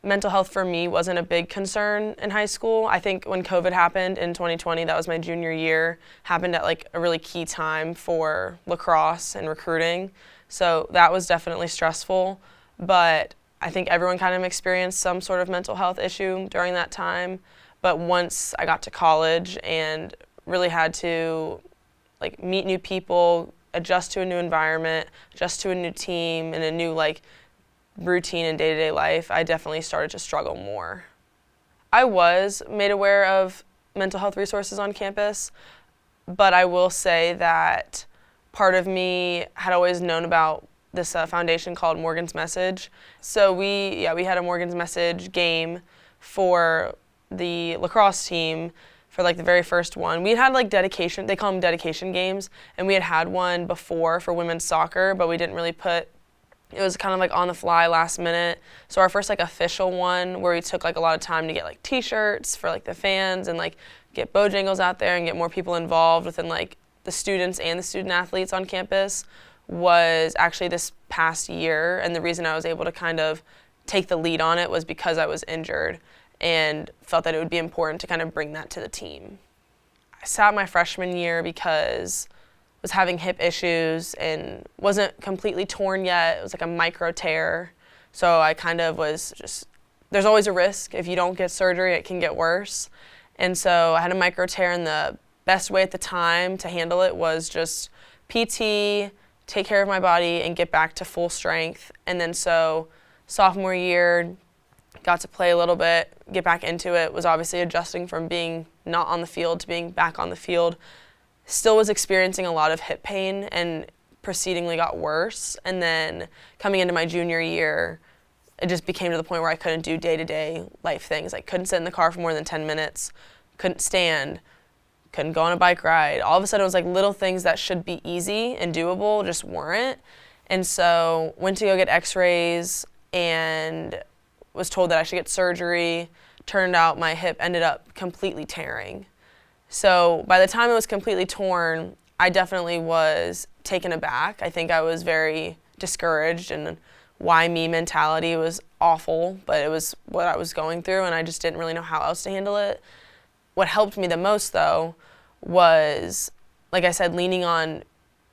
mental health for me wasn't a big concern in high school. I think when COVID happened in 2020, that was my junior year, happened at like a really key time for lacrosse and recruiting. So that was definitely stressful, but I think everyone kind of experienced some sort of mental health issue during that time. But once I got to college and really had to like meet new people, adjust to a new environment, adjust to a new team and a new like routine in day-to-day life, I definitely started to struggle more. I was made aware of mental health resources on campus, but I will say that part of me had always known about this foundation called Morgan's Message. So we had a Morgan's Message game for the lacrosse team for like the very first one. We had like dedication, they call them dedication games, and we had one before for women's soccer, but we didn't really it was kind of like on the fly last minute. So our first like official one where we took like a lot of time to get like t-shirts for like the fans and like get Bojangles out there and get more people involved within like the students and the student athletes on campus was actually this past year. And the reason I was able to kind of take the lead on it was because I was injured and felt that it would be important to kind of bring that to the team. I sat my freshman year because was having hip issues and wasn't completely torn yet. It was like a micro tear. So I kind of was just, there's always a risk. If you don't get surgery, it can get worse. And so I had a micro tear, and the best way at the time to handle it was just PT, take care of my body, and get back to full strength. And then so sophomore year, got to play a little bit, get back into it, was obviously adjusting from being not on the field to being back on the field. Still was experiencing a lot of hip pain and proceedingly got worse. And then coming into my junior year, it just became to the point where I couldn't do day-to-day life things. I couldn't sit in the car for more than 10 minutes, couldn't stand, couldn't go on a bike ride. All of a sudden it was like little things that should be easy and doable just weren't. And so went to go get x-rays and was told that I should get surgery. Turned out my hip ended up completely tearing. So by the time it was completely torn, I definitely was taken aback. I think I was very discouraged, and why me mentality was awful, but it was what I was going through, and I just didn't really know how else to handle it. What helped me the most, though, was, like I said, leaning on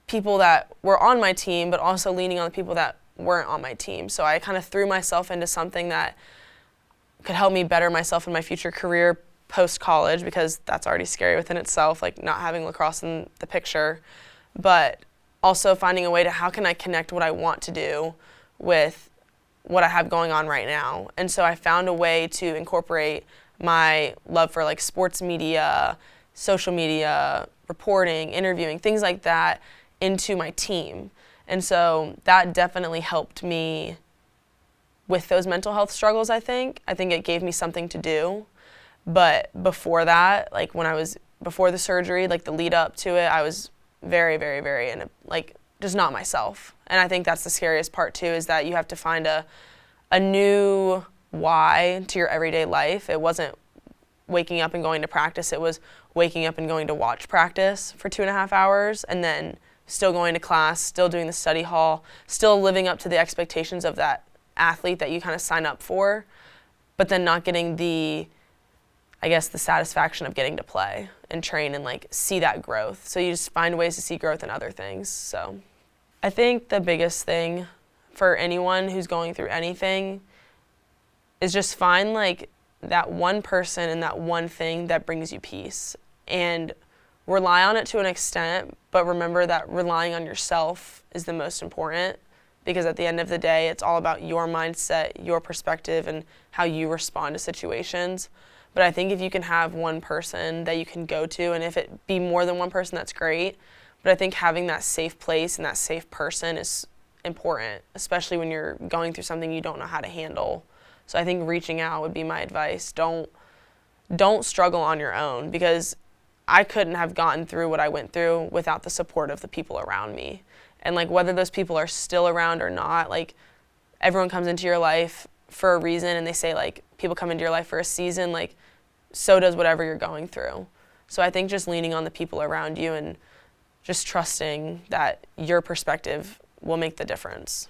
people that were on my team, but also leaning on the people that weren't on my team. So I kind of threw myself into something that could help me better myself in my future career post-college, because that's already scary within itself, like not having lacrosse in the picture, but also finding a way to how can I connect what I want to do with what I have going on right now. And so I found a way to incorporate my love for like sports media, social media, reporting, interviewing, things like that into my team. And so that definitely helped me with those mental health struggles, I think. I think it gave me something to do. But before that, like when I was before the surgery, like the lead up to it, I was very, very, very like just not myself. And I think that's the scariest part too, is that you have to find a new why to your everyday life. It wasn't waking up and going to practice. It was waking up and going to watch practice for 2.5 hours, and then still going to class, still doing the study hall, still living up to the expectations of that athlete that you kind of sign up for, but then not getting the satisfaction of getting to play and train and like see that growth. So you just find ways to see growth in other things. So I think the biggest thing for anyone who's going through anything is just find like that one person and that one thing that brings you peace, and rely on it to an extent, but remember that relying on yourself is the most important, because at the end of the day, it's all about your mindset, your perspective, and how you respond to situations. But I think if you can have one person that you can go to, and if it be more than one person, that's great. But I think having that safe place and that safe person is important, especially when you're going through something you don't know how to handle. So I think reaching out would be my advice. Don't struggle on your own, because I couldn't have gotten through what I went through without the support of the people around me. And like whether those people are still around or not, like everyone comes into your life for a reason, and they say like people come into your life for a season, like so does whatever you're going through. So I think just leaning on the people around you and just trusting that your perspective will make the difference.